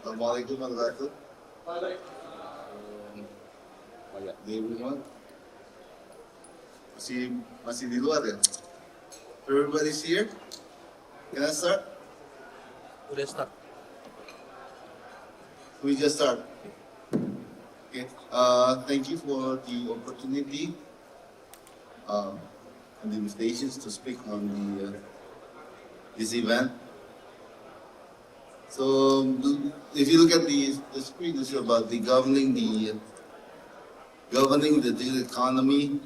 Assalamualaikum warahmatullahi wabarakatuh. Day everyone. Masih di luar ya? Everybody's here? Can I start? Udah start. We just start. Okay. Thank you for the opportunity and the invitations to speak on this event. So, if you look at the screen, it's about the governing the digital economy,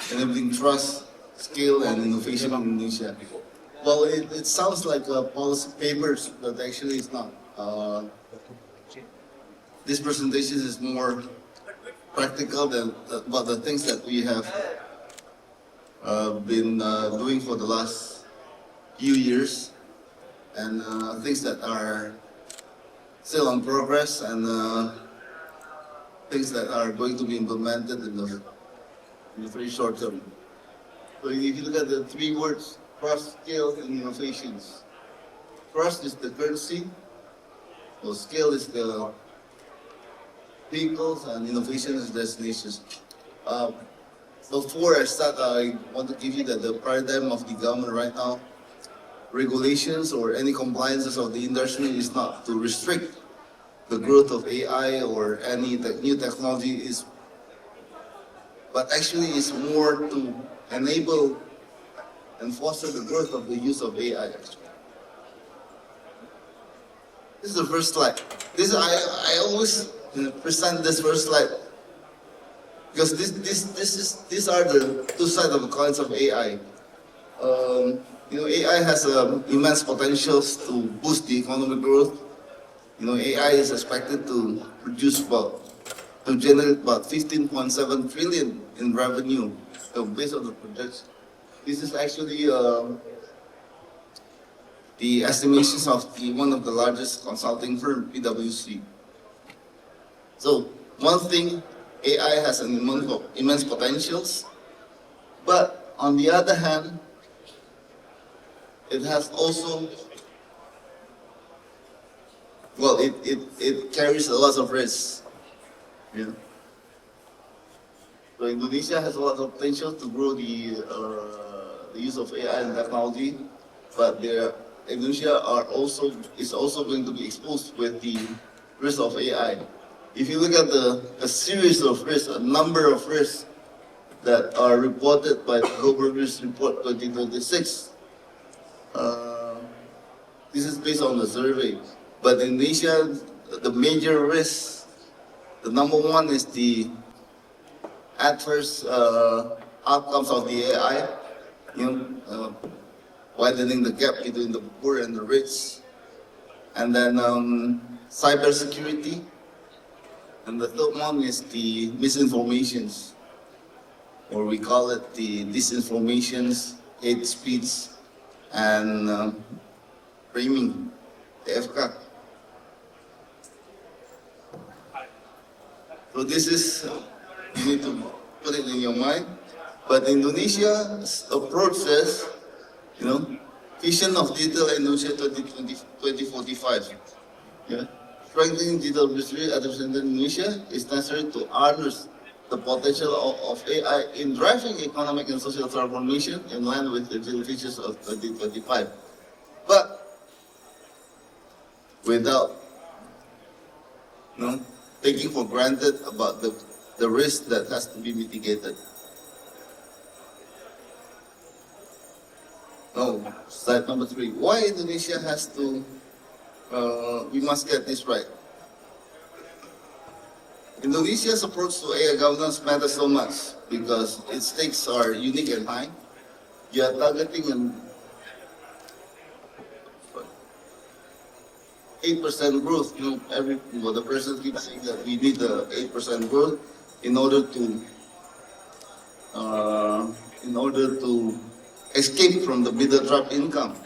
enabling trust, skill, and innovation in Indonesia. Well, it sounds like policy papers, but actually it's not. This presentation is more practical than about the things that we have been doing for the last few years, and things that are still on progress, and things that are going to be implemented in the very short term. So if you look at the three words, trust, skill, and innovations. Trust is the currency, so skill is the vehicles, and innovation is destinations. Before I start, I want to give you the paradigm of the government right now. Regulations or any compliances of the industry is not to restrict the growth of AI or any new technology, but actually is more to enable and foster the growth of the use of AI. This is the first slide. I always present this first slide because these are the two sides of the coins of AI. AI has immense potentials to boost the economic growth. AI is expected to generate about 15.7 trillion in revenue based on the projection. This is actually the estimations of one of the largest consulting firm, PwC. So one thing, AI has an immense potentials, but on the other hand, it has also, it carries a lot of risks. Yeah. So Indonesia has a lot of potential to grow the use of AI and technology, but Indonesia is also going to be exposed with the risk of AI. If you look at a series of risks, a number of risks that are reported by the Global Risk Report 2026, this is based on the survey. But in Indonesia, the major risk, the number one is the adverse outcomes of the AI, widening the gap between the poor and the rich, and then cybersecurity, and the third one is the misinformations, or we call it the disinformations, hate speech, and framing, TFK. So this is, you need to put it in your mind. But Indonesia's approach says, vision of digital Indonesia 2045. Yeah. Strengthening digital industry at Indonesia is necessary to harness the potential of AI in driving economic and social transformation in line with the digital features of 2025. But without taking for granted about the risk that has to be mitigated. Slide number 3. Why Indonesia has to, we must get this right. Indonesia's approach to AI governance matters so much because its stakes are unique and high. You are targeting an 8% growth. The president keeps saying that we need the 8% growth in order to escape from the middle trap income.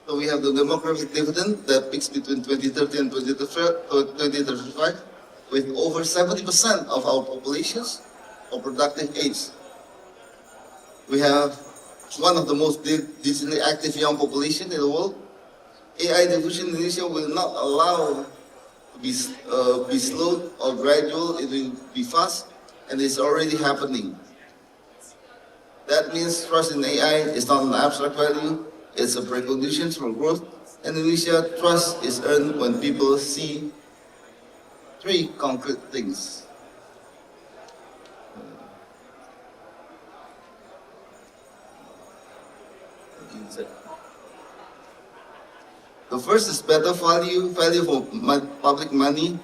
So we have the demographic dividend that peaks between 2030 and 2035, with over 70% of our populations of productive age. We have one of the most digitally active young population in the world. AI diffusion in Indonesia will not allow be slow or gradual, it will be fast, and it's already happening. That means trust in AI is not an abstract value, it's a precondition for growth. In Indonesia, trust is earned when people see three concrete things. The first is better value for public money,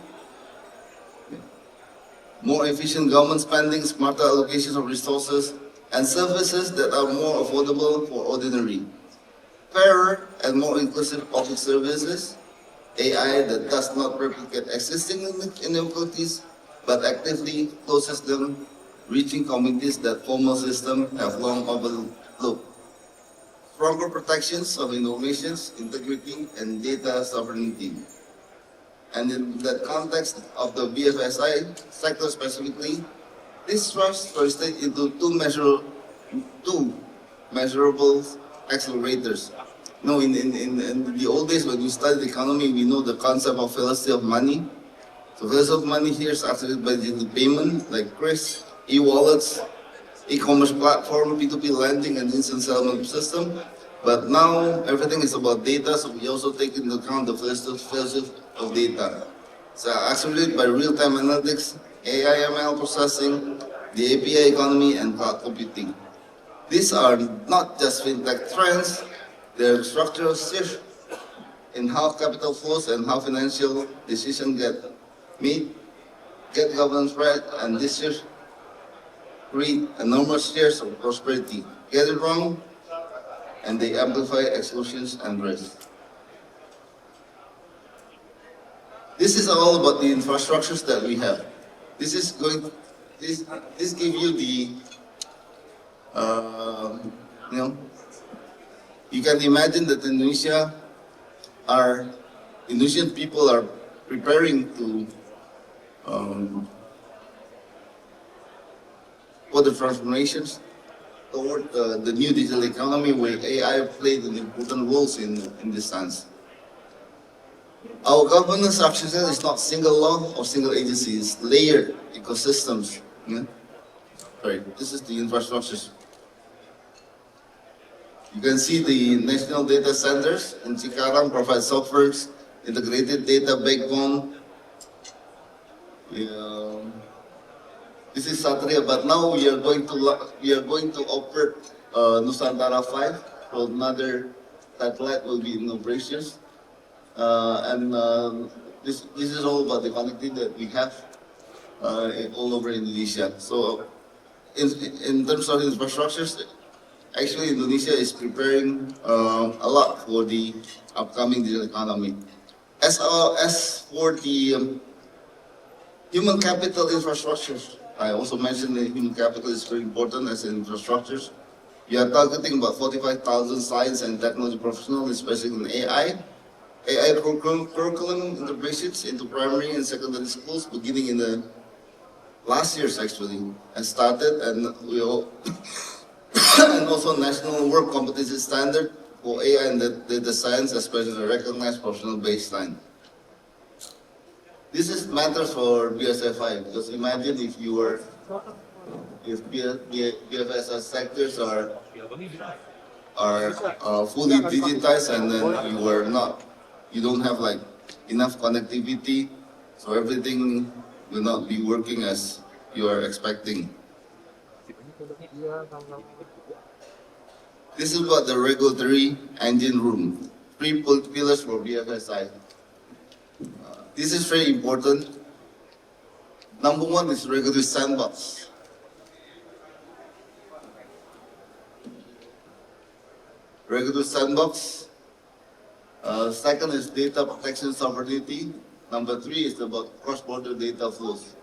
more efficient government spending, smarter allocations of resources, and services that are more affordable for ordinary. Fairer and more inclusive public services, AI that does not replicate existing inequalities, but actively closes them, reaching communities that formal systems have long overlooked. Stronger protections of information's integrity and data sovereignty. And in the context of the BFSI sector specifically, this trust translates into two measurable accelerators. No, in the old days when we studied economy, we know the concept of velocity of money. So velocity of money here is accelerated by the payment, like Chris, e-wallets, e-commerce platform, P2P lending, and instant settlement system. But now everything is about data, so we also take into account the velocity of data. So accelerated by real-time analytics, AI ML processing, the API economy, and cloud computing. These are not just fintech trends, they're structural shift in how capital flows and how financial decisions get made, get governance right, and this shift create enormous shares of prosperity. Get it wrong, and they amplify exclusions and risk. This is all about the infrastructures that we have. This gives you the, you can imagine that Indonesian people are preparing to for the transformations toward the new digital economy where AI played an important role in this sense. Our governance architecture is not single law or single agency, it's layered ecosystems. Yeah? Sorry, this is the infrastructures. You can see the national data centers in Cikarang provide softwares, integrated data backbone. This is Satria, but now we are going to operate Nusantara 5, so another satellite will be in operations. This is all about the connectivity that we have all over Indonesia. So in terms of infrastructures, actually Indonesia is preparing a lot for the upcoming digital economy. As for the human capital infrastructures, I also mentioned that human capital is very important as an infrastructures. We are targeting about 45,000 science and technology professionals, especially in AI. AI curriculum integrations into primary and secondary schools beginning in the last years actually has started, and we all and also national work competency standard for AI and data science, especially a recognized professional baseline. This is matters for BFSI because imagine if BFSI sectors are fully digitized and then you don't have like enough connectivity, so everything will not be working as you are expecting. This is about the regulatory engine room, 3 pillars for BFSI. This is very important. Number 1 is regulatory sandbox. Regulatory sandbox. Second is data protection sovereignty. Number 3 is about cross-border data flows.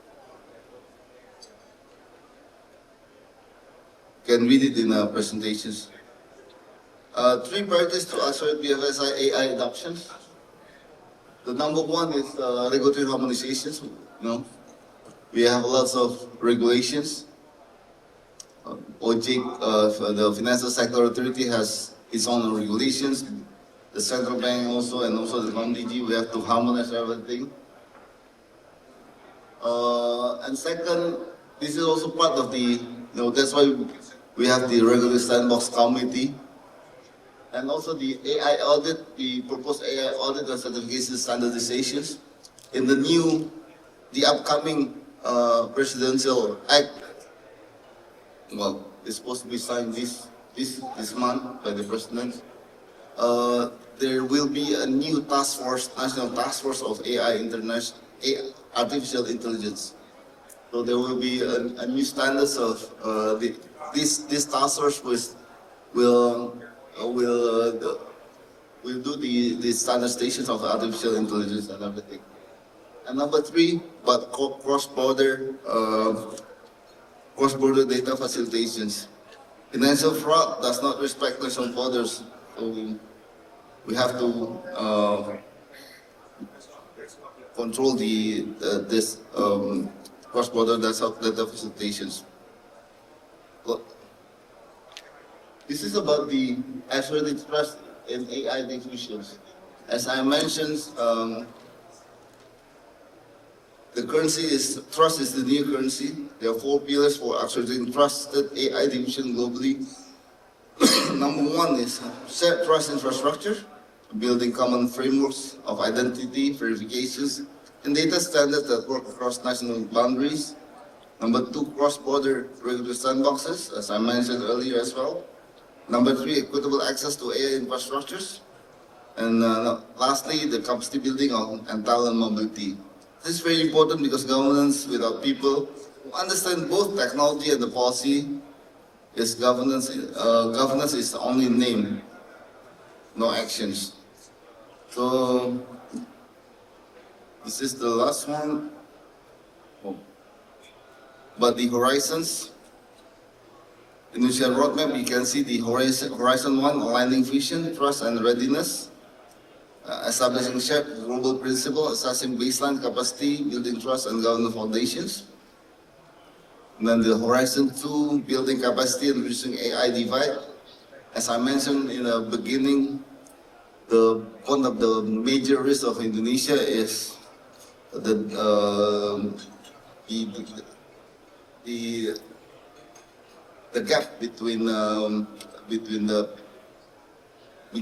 You can read it in our presentations. 3 priorities to accelerate BFSI AI adoption. The number 1 is regulatory harmonizations. We have lots of regulations. OJIC, the Financial Sector Authority, has its own regulations. The central bank also, and also the Komdigi, we have to harmonize everything. And second, this is also part of the, that's why we have the regular sandbox committee. And also the AI audit, the proposed AI audit and certification standardizations. In the upcoming presidential act, well, it's supposed to be signed this month by the president. There will be a new task force, national task force of artificial intelligence. So there will be a new standards of this task force will do the standardizations of artificial intelligence and everything. And number three, but cross-border data facilitations. Financial fraud does not respect national borders, so we have to control this cross-border data facilitations. This is about the actually trust in AI diffusions. As I mentioned, the currency trust is the new currency. There are 4 pillars for accelerating trusted AI diffusion globally. Number 1 is shared trust infrastructure, building common frameworks of identity, verifications, and data standards that work across national boundaries. Number 2, cross-border regulatory sandboxes, as I mentioned earlier as well. Number 3, equitable access to AI infrastructures. And lastly, the capacity building and talent mobility. This is very important because governance without people who understand both technology and the policy is governance. Governance is only name, no actions. So this is the last one. But the horizons. Indonesia roadmap, you can see the horizon 1, aligning vision, trust, and readiness. Establishing shared global principle, assessing baseline capacity, building trust and governance foundations. And then the horizon 2, building capacity and reducing AI divide. As I mentioned in the beginning, one of the major risks of Indonesia is the gap between the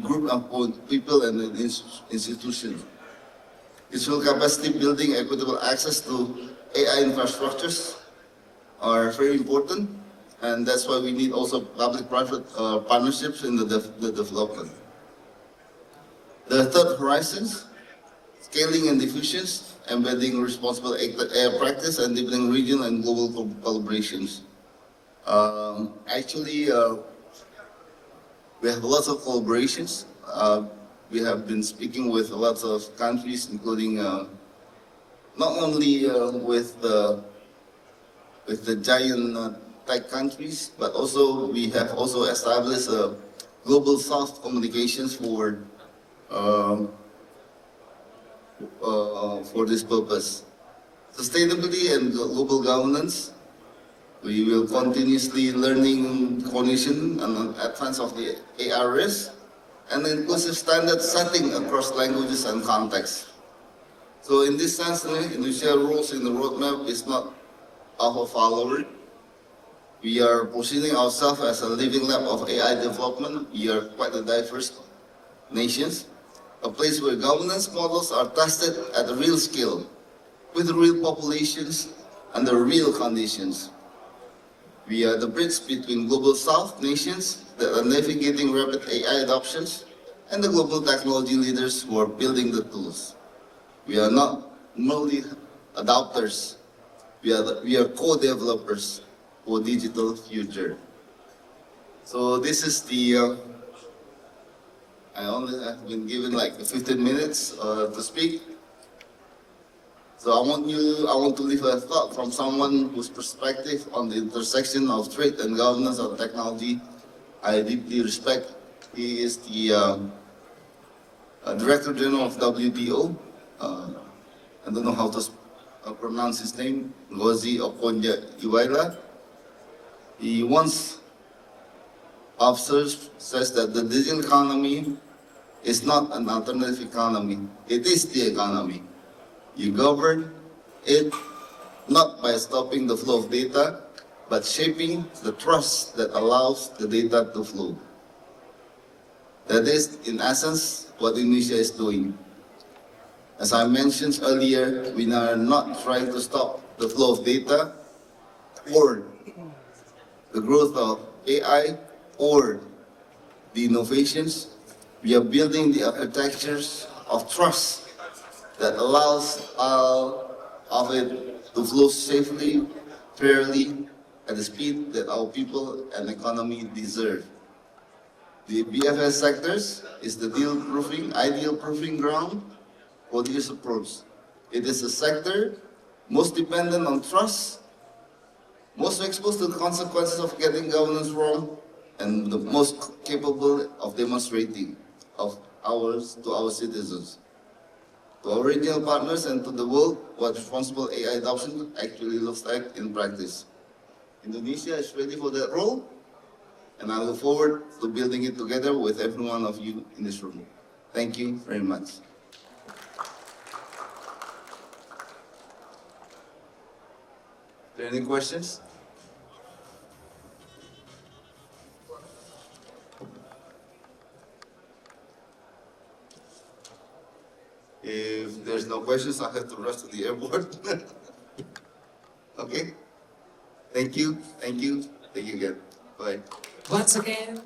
group of people and the institution. Digital capacity building, equitable access to AI infrastructures are very important, and that's why we need also public-private partnerships in the development. The third horizons, scaling and diffusions, embedding responsible AI practice and deepening regional and global collaborations. We have lots of collaborations. We have been speaking with lots of countries, including not only with the giant tech countries, but also we have also established global South communications for this purpose. Sustainability and global governance. We will continuously learning coordination and advance of the AR risk and inclusive standard setting across languages and contexts. So in this sense, Indonesia roles in the roadmap is not of a follower. We are positioning ourselves as a living lab of AI development. We are quite a diverse nation, a place where governance models are tested at a real scale, with real populations under real conditions. We are the bridge between global South nations that are navigating rapid AI adoptions and the global technology leaders who are building the tools. We are not merely adopters. We are co-developers for digital future. So this is the, I have been given like 15 minutes to speak. So I want to leave a thought from someone whose perspective on the intersection of trade and governance of technology I deeply respect. He is the Director General of WTO. I don't know how to pronounce his name, Ngozi Okonjo-Iweala. He once says that the digital economy is not an alternative economy. It is the economy. You govern it not by stopping the flow of data, but shaping the trust that allows the data to flow. That is, in essence, what Indonesia is doing. As I mentioned earlier, we are not trying to stop the flow of data or the growth of AI or the innovations. We are building the architectures of trust that allows all of it to flow safely, fairly, at the speed that our people and economy deserve. The BFS sectors is the ideal proofing ground for this approach. It is a sector most dependent on trust, most exposed to the consequences of getting governance wrong, and the most capable of demonstrating to our citizens, to our regional partners, and to the world what responsible AI adoption actually looks like in practice. Indonesia is ready for that role, and I look forward to building it together with every one of you in this room. Thank you very much. Are there any questions? If there's no questions, I have to rush to the airport. Okay? Thank you again. Bye. Once again,